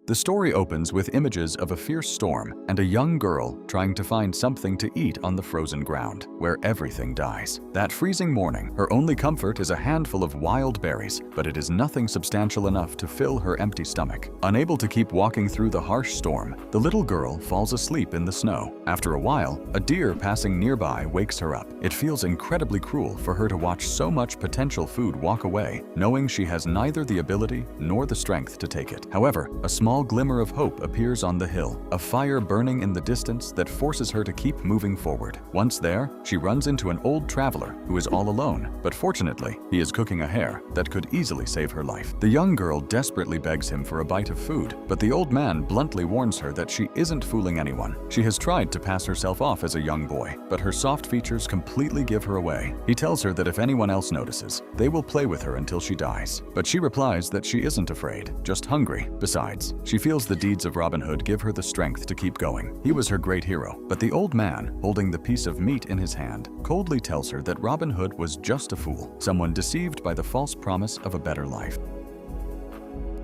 The story opens with images of a fierce storm and a young girl trying to find something to eat on the frozen ground, where everything dies. That freezing morning, her only comfort is a handful of wild berries, but it is nothing substantial enough to fill her empty stomach. Unable to keep walking through the harsh storm, the little girl falls asleep in the snow. After a while, a deer passing nearby wakes her up. It feels incredibly cruel for her to watch so much potential food walk away, knowing she has neither the ability nor the strength to take it. However, a small glimmer of hope appears on the hill, a fire burning in the distance that forces her to keep moving forward. Once there, she runs into an old traveler who is all alone, but fortunately, he is cooking a hare that could easily save her life. The young girl desperately begs him for a bite of food, but the old man bluntly warns her that she isn't fooling anyone. She has tried to pass herself off as a young boy, but her soft features completely give her away. He tells her that if anyone else notices, they will play with her until she dies. But she replies that she isn't afraid, just hungry. Besides, she feels the deeds of Robin Hood give her the strength to keep going. He was her great hero. But the old man, holding the piece of meat in his hand, coldly tells her that Robin Hood was just a fool, someone deceived by the false promise of a better life.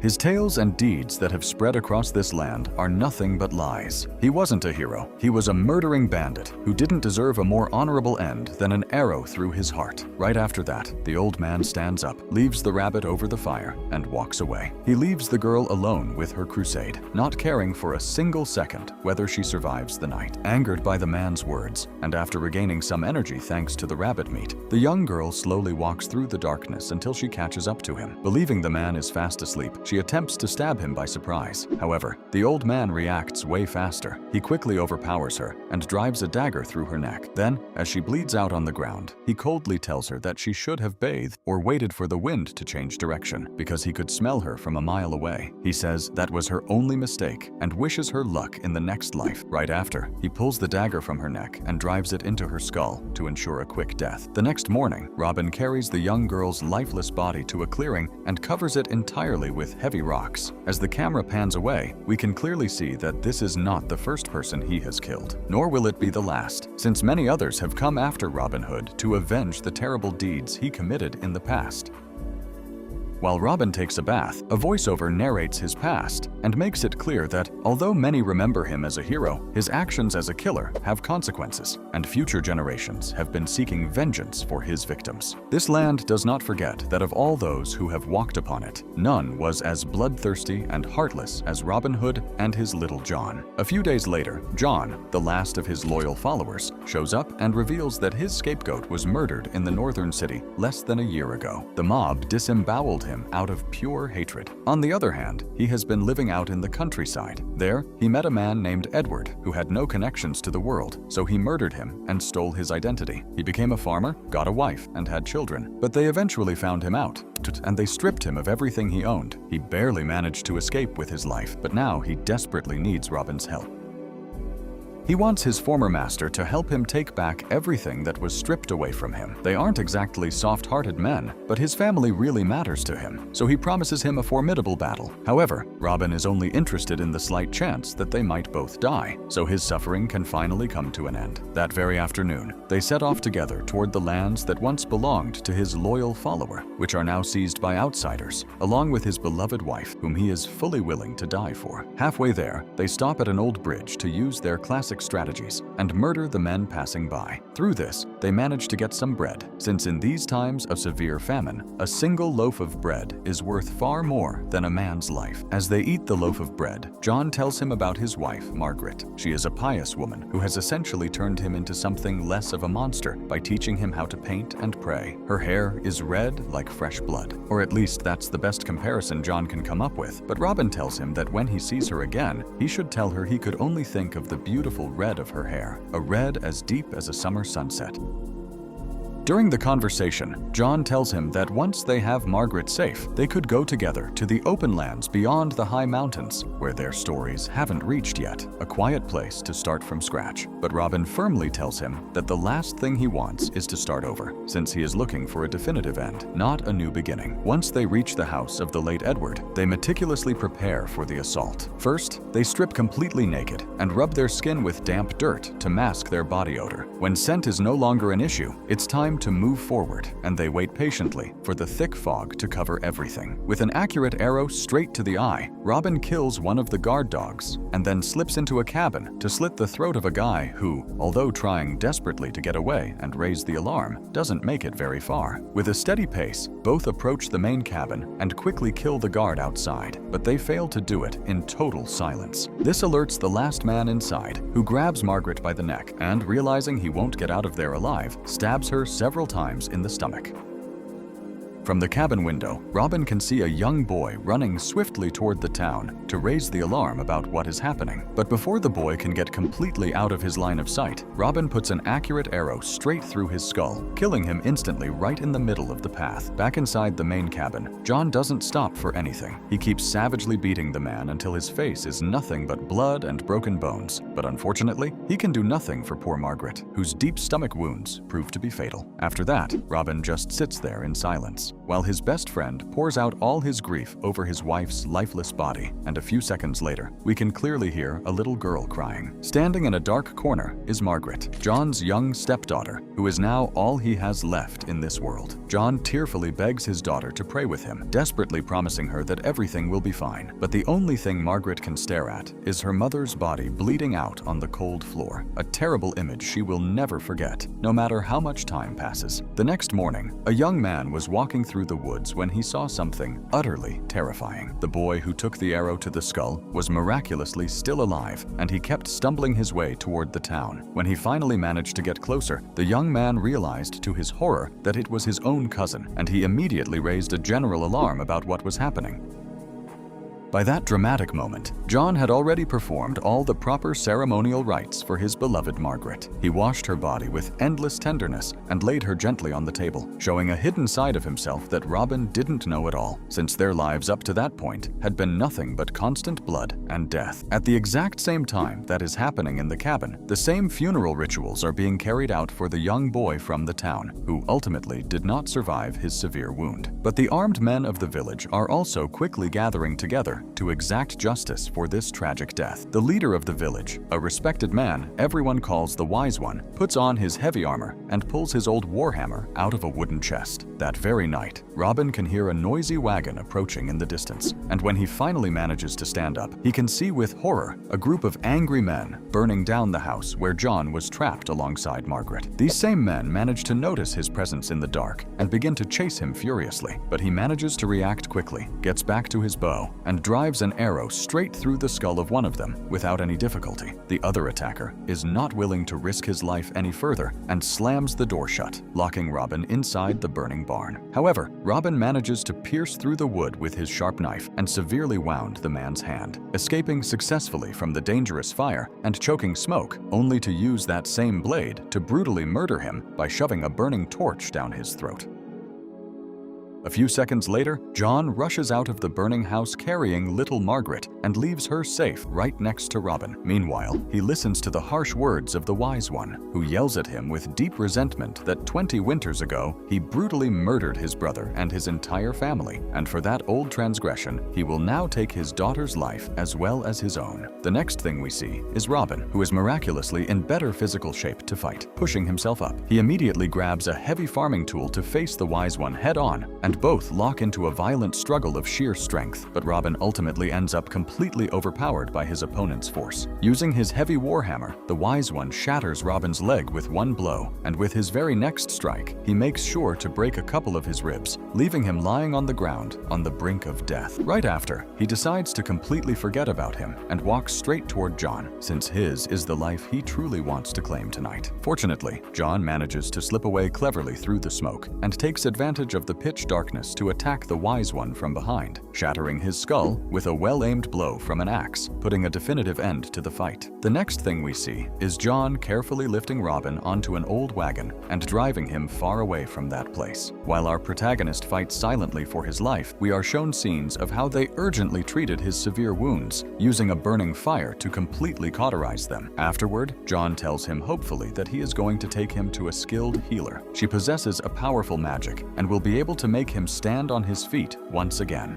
His tales and deeds that have spread across this land are nothing but lies. He wasn't a hero. He was a murdering bandit who didn't deserve a more honorable end than an arrow through his heart. Right after that, the old man stands up, leaves the rabbit over the fire, and walks away. He leaves the girl alone with her crusade, not caring for a single second whether she survives the night. Angered by the man's words, and after regaining some energy thanks to the rabbit meat, the young girl slowly walks through the darkness until she catches up to him. Believing the man is fast asleep, she attempts to stab him by surprise. However, the old man reacts way faster. He quickly overpowers her and drives a dagger through her neck. Then, as she bleeds out on the ground, he coldly tells her that she should have bathed or waited for the wind to change direction, because he could smell her from a mile away. He says that was her only mistake and wishes her luck in the next life. Right after, he pulls the dagger from her neck and drives it into her skull to ensure a quick death. The next morning, Robin carries the young girl's lifeless body to a clearing and covers it entirely with heavy rocks. As the camera pans away, we can clearly see that this is not the first person he has killed, nor will it be the last, since many others have come after Robin Hood to avenge the terrible deeds he committed in the past. While Robin takes a bath, a voiceover narrates his past and makes it clear that, although many remember him as a hero, his actions as a killer have consequences, and future generations have been seeking vengeance for his victims. This land does not forget that of all those who have walked upon it, none was as bloodthirsty and heartless as Robin Hood and his little John. A few days later, John, the last of his loyal followers, shows up and reveals that his scapegoat was murdered in the northern city less than a year ago. The mob disemboweled him out of pure hatred. On the other hand, he has been living out in the countryside. There, he met a man named Edward who had no connections to the world, so he murdered him and stole his identity. He became a farmer, got a wife, and had children, but they eventually found him out, and they stripped him of everything he owned. He barely managed to escape with his life, but now he desperately needs Robin's help. He wants his former master to help him take back everything that was stripped away from him. They aren't exactly soft-hearted men, but his family really matters to him, so he promises him a formidable battle. However, Robin is only interested in the slight chance that they might both die, so his suffering can finally come to an end. That very afternoon, they set off together toward the lands that once belonged to his loyal follower, which are now seized by outsiders, along with his beloved wife, whom he is fully willing to die for. Halfway there, they stop at an old bridge to use their classic strategies and murder the men passing by. Through this, they manage to get some bread, since in these times of severe famine, a single loaf of bread is worth far more than a man's life. As they eat the loaf of bread, John tells him about his wife, Margaret. She is a pious woman who has essentially turned him into something less of a monster by teaching him how to paint and pray. Her hair is red like fresh blood, or at least that's the best comparison John can come up with. But Robin tells him that when he sees her again, he should tell her he could only think of the beautiful red of her hair, a red as deep as a summer sunset. During the conversation, John tells him that once they have Margaret safe, they could go together to the open lands beyond the high mountains, where their stories haven't reached yet, a quiet place to start from scratch. But Robin firmly tells him that the last thing he wants is to start over, since he is looking for a definitive end, not a new beginning. Once they reach the house of the late Edward, they meticulously prepare for the assault. First, they strip completely naked and rub their skin with damp dirt to mask their body odor. When scent is no longer an issue, it's time time to move forward, and they wait patiently for the thick fog to cover everything. With an accurate arrow straight to the eye, Robin kills one of the guard dogs and then slips into a cabin to slit the throat of a guy who, although trying desperately to get away and raise the alarm, doesn't make it very far. With a steady pace, both approach the main cabin and quickly kill the guard outside, but they fail to do it in total silence. This alerts the last man inside, who grabs Margaret by the neck and, realizing he won't get out of there alive, stabs her several times in the stomach. From the cabin window, Robin can see a young boy running swiftly toward the town to raise the alarm about what is happening. But before the boy can get completely out of his line of sight, Robin puts an accurate arrow straight through his skull, killing him instantly right in the middle of the path. Back inside the main cabin, John doesn't stop for anything. He keeps savagely beating the man until his face is nothing but blood and broken bones. But unfortunately, he can do nothing for poor Margaret, whose deep stomach wounds prove to be fatal. After that, Robin just sits there in silence, while his best friend pours out all his grief over his wife's lifeless body, and a few seconds later, we can clearly hear a little girl crying. Standing in a dark corner is Margaret, John's young stepdaughter, who is now all he has left in this world. John tearfully begs his daughter to pray with him, desperately promising her that everything will be fine. But the only thing Margaret can stare at is her mother's body bleeding out on the cold floor, a terrible image she will never forget, no matter how much time passes. The next morning, a young man was walking through the woods when he saw something utterly terrifying. The boy who took the arrow to the skull was miraculously still alive, and he kept stumbling his way toward the town. When he finally managed to get closer, the young man realized to his horror that it was his own cousin, and he immediately raised a general alarm about what was happening. By that dramatic moment, John had already performed all the proper ceremonial rites for his beloved Margaret. He washed her body with endless tenderness and laid her gently on the table, showing a hidden side of himself that Robin didn't know at all, since their lives up to that point had been nothing but constant blood and death. At the exact same time that is happening in the cabin, the same funeral rituals are being carried out for the young boy from the town, who ultimately did not survive his severe wound. But the armed men of the village are also quickly gathering together to exact justice for this tragic death. The leader of the village, a respected man everyone calls the Wise One, puts on his heavy armor and pulls his old warhammer out of a wooden chest. That very night, Robin can hear a noisy wagon approaching in the distance, and when he finally manages to stand up, he can see with horror a group of angry men burning down the house where John was trapped alongside Margaret. These same men manage to notice his presence in the dark and begin to chase him furiously, but he manages to react quickly, gets back to his bow, and drives an arrow straight through the skull of one of them without any difficulty. The other attacker is not willing to risk his life any further and slams the door shut, locking Robin inside the burning barn. However, Robin manages to pierce through the wood with his sharp knife and severely wound the man's hand, escaping successfully from the dangerous fire and choking smoke, only to use that same blade to brutally murder him by shoving a burning torch down his throat. A few seconds later, John rushes out of the burning house carrying little Margaret and leaves her safe right next to Robin. Meanwhile, he listens to the harsh words of the Wise One, who yells at him with deep resentment that 20 winters ago, he brutally murdered his brother and his entire family, and for that old transgression, he will now take his daughter's life as well as his own. The next thing we see is Robin, who is miraculously in better physical shape to fight. Pushing himself up, he immediately grabs a heavy farming tool to face the Wise One head-on, and both lock into a violent struggle of sheer strength, but Robin ultimately ends up completely overpowered by his opponent's force. Using his heavy warhammer, the Wise One shatters Robin's leg with one blow, and with his very next strike, he makes sure to break a couple of his ribs, leaving him lying on the ground on the brink of death. Right after, he decides to completely forget about him and walks straight toward John, since his is the life he truly wants to claim tonight. Fortunately, John manages to slip away cleverly through the smoke and takes advantage of the pitch darkness to attack the Wise One from behind, shattering his skull with a well-aimed blow from an axe, putting a definitive end to the fight. The next thing we see is John carefully lifting Robin onto an old wagon and driving him far away from that place. While our protagonist fights silently for his life, we are shown scenes of how they urgently treated his severe wounds, using a burning fire to completely cauterize them. Afterward, John tells him hopefully that he is going to take him to a skilled healer. She possesses a powerful magic and will be able to make him stand on his feet once again.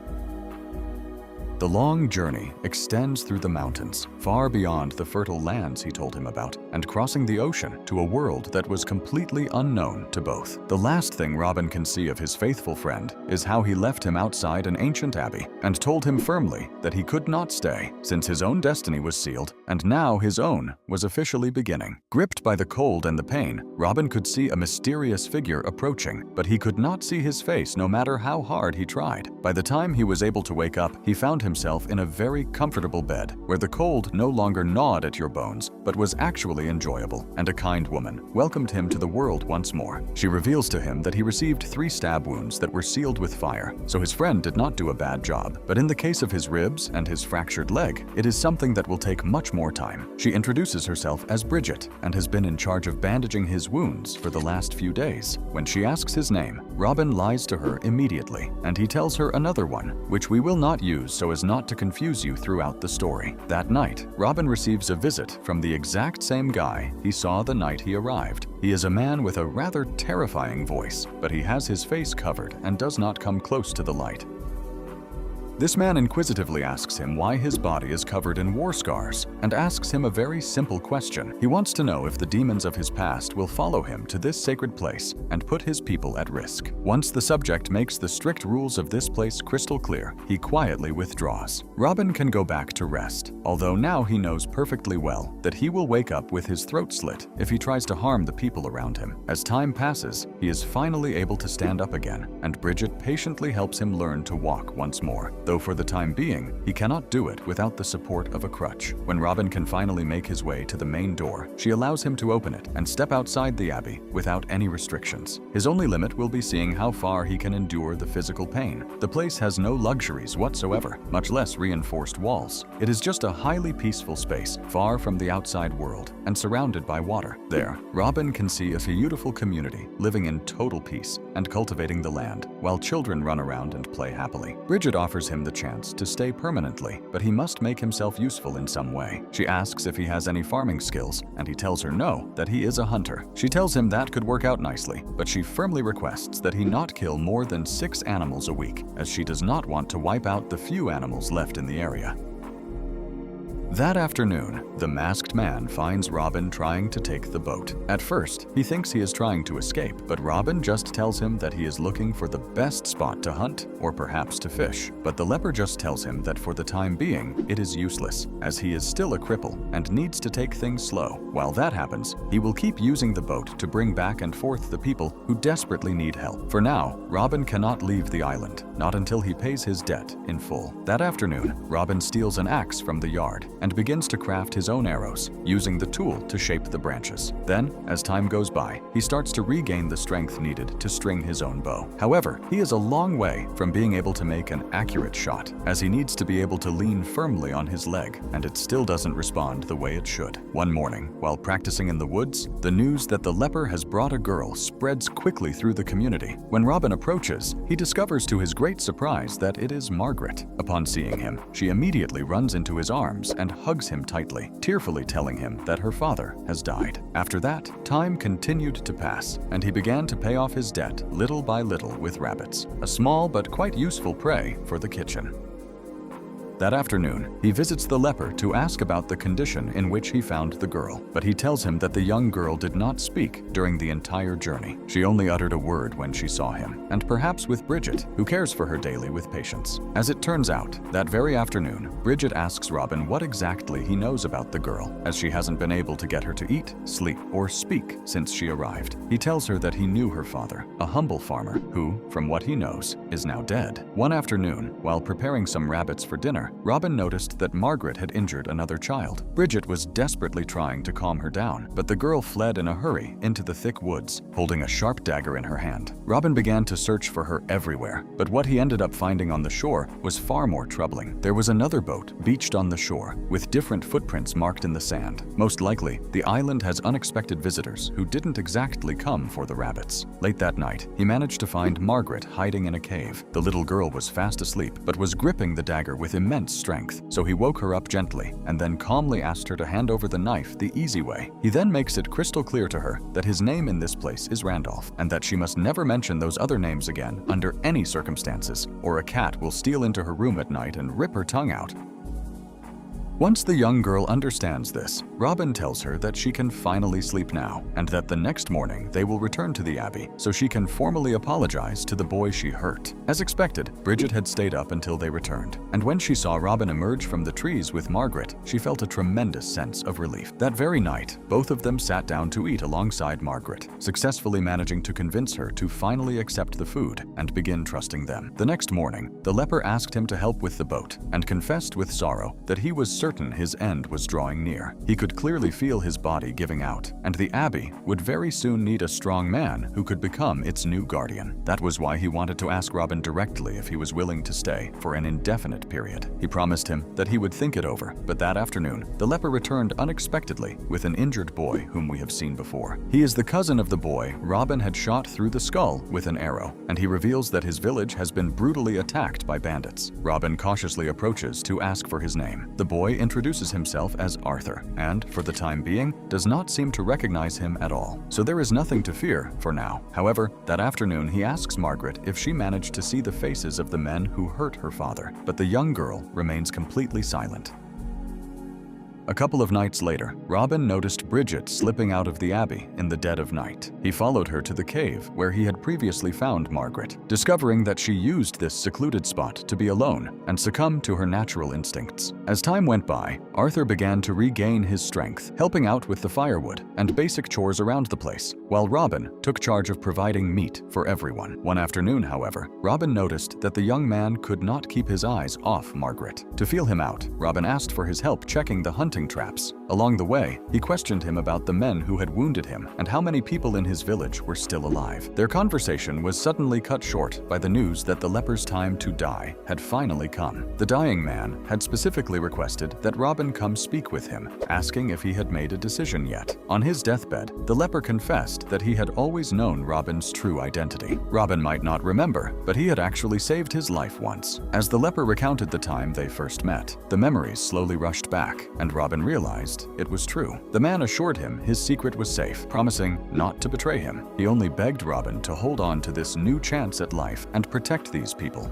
The long journey extends through the mountains, far beyond the fertile lands he told him about, and crossing the ocean to a world that was completely unknown to both. The last thing Robin can see of his faithful friend is how he left him outside an ancient abbey and told him firmly that he could not stay, since his own destiny was sealed, and now his own was officially beginning. Gripped by the cold and the pain, Robin could see a mysterious figure approaching, but he could not see his face no matter how hard he tried. By the time he was able to wake up, he found himself in a very comfortable bed, where the cold no longer gnawed at your bones, but was actually enjoyable, and a kind woman welcomed him to the world once more. She reveals to him that he received 3 stab wounds that were sealed with fire, so his friend did not do a bad job. But in the case of his ribs and his fractured leg, it is something that will take much more time. She introduces herself as Bridget and has been in charge of bandaging his wounds for the last few days. When she asks his name, Robin lies to her immediately, and he tells her another one, which we will not use so as not to confuse you throughout the story. That night, Robin receives a visit from the exact same guy he saw the night he arrived. He is a man with a rather terrifying voice, but he has his face covered and does not come close to the light. This man inquisitively asks him why his body is covered in war scars and asks him a very simple question. He wants to know if the demons of his past will follow him to this sacred place and put his people at risk. Once the subject makes the strict rules of this place crystal clear, he quietly withdraws. Robin can go back to rest, although now he knows perfectly well that he will wake up with his throat slit if he tries to harm the people around him. As time passes, he is finally able to stand up again, and Bridget patiently helps him learn to walk once more, though for the time being, he cannot do it without the support of a crutch. When Robin can finally make his way to the main door, she allows him to open it and step outside the abbey without any restrictions. His only limit will be seeing how far he can endure the physical pain. The place has no luxuries whatsoever, much less reinforced walls. It is just a highly peaceful space, far from the outside world and surrounded by water. There, Robin can see a beautiful community living in total peace and cultivating the land, while children run around and play happily. Bridget offers him the chance to stay permanently, but he must make himself useful in some way. She asks if he has any farming skills, and he tells her no, that he is a hunter. She tells him that could work out nicely, but she firmly requests that he not kill more than 6 animals a week, as she does not want to wipe out the few animals left in the area. That afternoon, the masked man finds Robin trying to take the boat. At first, he thinks he is trying to escape, but Robin just tells him that he is looking for the best spot to hunt, or perhaps to fish. But the leper just tells him that for the time being, it is useless, as he is still a cripple and needs to take things slow. While that happens, he will keep using the boat to bring back and forth the people who desperately need help. For now, Robin cannot leave the island, not until he pays his debt in full. That afternoon, Robin steals an axe from the yard and begins to craft his own arrows, using the tool to shape the branches. Then, as time goes by, he starts to regain the strength needed to string his own bow. However, he is a long way from being able to make an accurate shot, as he needs to be able to lean firmly on his leg, and it still doesn't respond the way it should. One morning, while practicing in the woods, the news that the leper has brought a girl spreads quickly through the community. When Robin approaches, he discovers to his great surprise that it is Margaret. Upon seeing him, she immediately runs into his arms and hugs him tightly, tearfully telling him that her father has died. After that, time continued to pass, and he began to pay off his debt little by little with rabbits, a small but quite useful prey for the kitchen. That afternoon, he visits the leper to ask about the condition in which he found the girl, but he tells him that the young girl did not speak during the entire journey. She only uttered a word when she saw him, and perhaps with Bridget, who cares for her daily with patience. As it turns out, that very afternoon, Bridget asks Robin what exactly he knows about the girl, as she hasn't been able to get her to eat, sleep, or speak since she arrived. He tells her that he knew her father, a humble farmer who, from what he knows, is now dead. One afternoon, while preparing some rabbits for dinner, Robin noticed that Margaret had injured another child. Bridget was desperately trying to calm her down, but the girl fled in a hurry into the thick woods, holding a sharp dagger in her hand. Robin began to search for her everywhere, but what he ended up finding on the shore was far more troubling. There was another boat beached on the shore, with different footprints marked in the sand. Most likely, the island has unexpected visitors who didn't exactly come for the rabbits. Late that night, he managed to find Margaret hiding in a cave. The little girl was fast asleep, but was gripping the dagger with immense immense strength, so he woke her up gently and then calmly asked her to hand over the knife the easy way. He then makes it crystal clear to her that his name in this place is Randolph, and that she must never mention those other names again under any circumstances, or a cat will steal into her room at night and rip her tongue out. Once the young girl understands this, Robin tells her that she can finally sleep now, and that the next morning they will return to the Abbey so she can formally apologize to the boy she hurt. As expected, Bridget had stayed up until they returned, and when she saw Robin emerge from the trees with Margaret, she felt a tremendous sense of relief. That very night, both of them sat down to eat alongside Margaret, successfully managing to convince her to finally accept the food and begin trusting them. The next morning, the leper asked him to help with the boat and confessed with sorrow that he was certain his end was drawing near. He could clearly feel his body giving out, and the Abbey would very soon need a strong man who could become its new guardian. That was why he wanted to ask Robin directly if he was willing to stay for an indefinite period. He promised him that he would think it over, but that afternoon, the leper returned unexpectedly with an injured boy whom we have seen before. He is the cousin of the boy Robin had shot through the skull with an arrow, and he reveals that his village has been brutally attacked by bandits. Robin cautiously approaches to ask for his name. The boy introduces himself as Arthur, and, for the time being, does not seem to recognize him at all. So there is nothing to fear for now. However, that afternoon he asks Margaret if she managed to see the faces of the men who hurt her father, but the young girl remains completely silent. A couple of nights later, Robin noticed Bridget slipping out of the Abbey in the dead of night. He followed her to the cave where he had previously found Margaret, discovering that she used this secluded spot to be alone and succumb to her natural instincts. As time went by, Arthur began to regain his strength, helping out with the firewood and basic chores around the place, while Robin took charge of providing meat for everyone. One afternoon, however, Robin noticed that the young man could not keep his eyes off Margaret. To feel him out, Robin asked for his help checking the hunting traps. Along the way, he questioned him about the men who had wounded him and how many people in his village were still alive. Their conversation was suddenly cut short by the news that the leper's time to die had finally come. The dying man had specifically requested that Robin come speak with him, asking if he had made a decision yet. On his deathbed, the leper confessed that he had always known Robin's true identity. Robin might not remember, but he had actually saved his life once. As the leper recounted the time they first met, the memories slowly rushed back, and Robin realized it was true. The man assured him his secret was safe, promising not to betray him. He only begged Robin to hold on to this new chance at life and protect these people.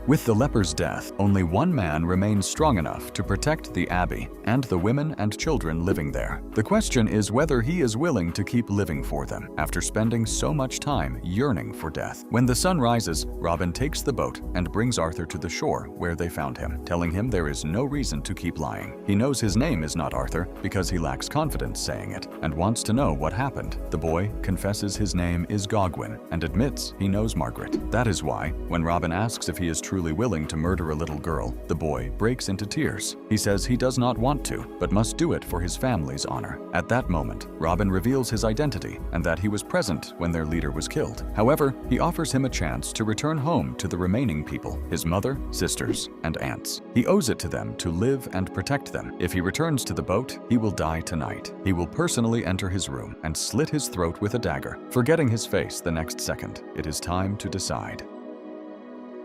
With the leper's death, only one man remains strong enough to protect the Abbey and the women and children living there. The question is whether he is willing to keep living for them after spending so much time yearning for death. When the sun rises, Robin takes the boat and brings Arthur to the shore where they found him, telling him there is no reason to keep lying. He knows his name is not Arthur because he lacks confidence saying it and wants to know what happened. The boy confesses his name is Gogwin and admits he knows Margaret. That is why, when Robin asks if he is truly willing to murder a little girl, the boy breaks into tears. He says he does not want to, but must do it for his family's honor. At that moment, Robin reveals his identity and that he was present when their leader was killed. However, he offers him a chance to return home to the remaining people, his mother, sisters, and aunts. He owes it to them to live and protect them. If he returns to the boat, he will die tonight. He will personally enter his room and slit his throat with a dagger, forgetting his face the next second. It is time to decide.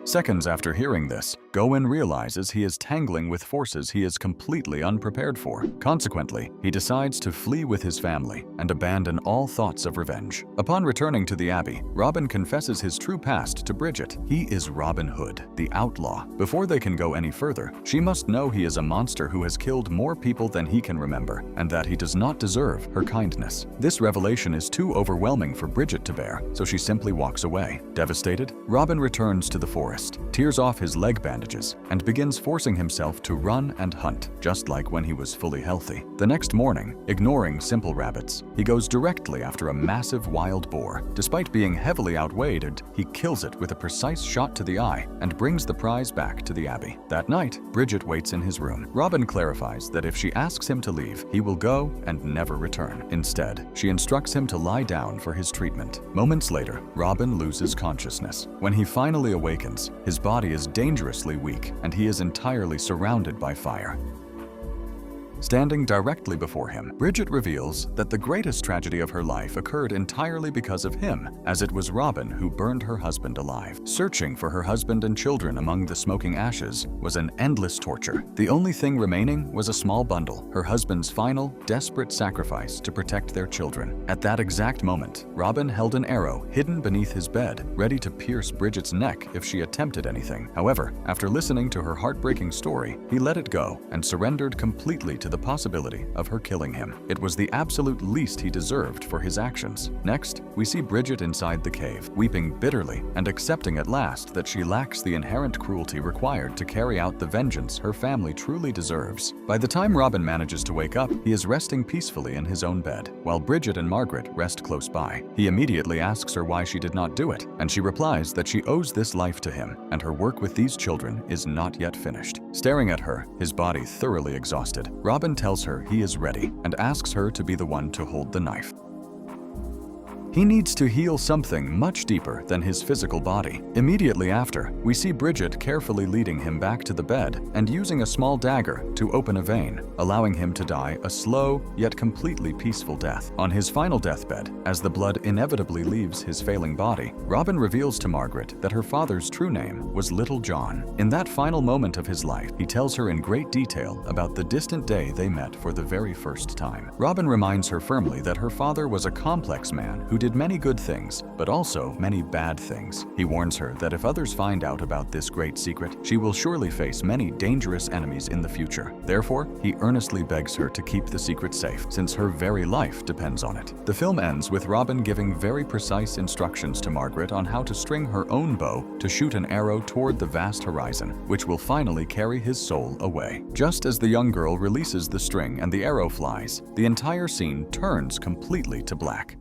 Seconds after hearing this, Gawain realizes he is tangling with forces he is completely unprepared for. Consequently, he decides to flee with his family and abandon all thoughts of revenge. Upon returning to the Abbey, Robin confesses his true past to Bridget. He is Robin Hood, the outlaw. Before they can go any further, she must know he is a monster who has killed more people than he can remember, and that he does not deserve her kindness. This revelation is too overwhelming for Bridget to bear, so she simply walks away. Devastated, Robin returns to the forest, tears off his leg bandages, and begins forcing himself to run and hunt, just like when he was fully healthy. The next morning, ignoring simple rabbits, he goes directly after a massive wild boar. Despite being heavily outweighed, he kills it with a precise shot to the eye and brings the prize back to the Abbey. That night, Bridget waits in his room. Robin clarifies that if she asks him to leave, he will go and never return. Instead, she instructs him to lie down for his treatment. Moments later, Robin loses consciousness. When he finally awakens, his body is dangerously weak, and he is entirely surrounded by fire. standing directly before him. Bridget reveals that the greatest tragedy of her life occurred entirely because of him, as it was Robin who burned her husband alive. Searching for her husband and children among the smoking ashes was an endless torture. The only thing remaining was a small bundle, her husband's final, desperate sacrifice to protect their children. At that exact moment, Robin held an arrow hidden beneath his bed, ready to pierce Bridget's neck if she attempted anything. However, after listening to her heartbreaking story, he let it go and surrendered completely to the possibility of her killing him. It was the absolute least he deserved for his actions. Next, we see Bridget inside the cave, weeping bitterly and accepting at last that she lacks the inherent cruelty required to carry out the vengeance her family truly deserves. By the time Robin manages to wake up, he is resting peacefully in his own bed, while Bridget and Margaret rest close by. He immediately asks her why she did not do it, and she replies that she owes this life to him, and her work with these children is not yet finished. Staring at her, his body thoroughly exhausted, Robin tells her he is ready and asks her to be the one to hold the knife. He needs to heal something much deeper than his physical body. Immediately after, we see Bridget carefully leading him back to the bed and using a small dagger to open a vein, allowing him to die a slow yet completely peaceful death. On his final deathbed, as the blood inevitably leaves his failing body, Robin reveals to Margaret that her father's true name was Little John. In that final moment of his life, he tells her in great detail about the distant day they met for the very first time. Robin reminds her firmly that her father was a complex man who did many good things, but also many bad things. He warns her that if others find out about this great secret, she will surely face many dangerous enemies in the future. Therefore, he earnestly begs her to keep the secret safe, since her very life depends on it. The film ends with Robin giving very precise instructions to Margaret on how to string her own bow to shoot an arrow toward the vast horizon, which will finally carry his soul away. Just as the young girl releases the string and the arrow flies, the entire scene turns completely to black.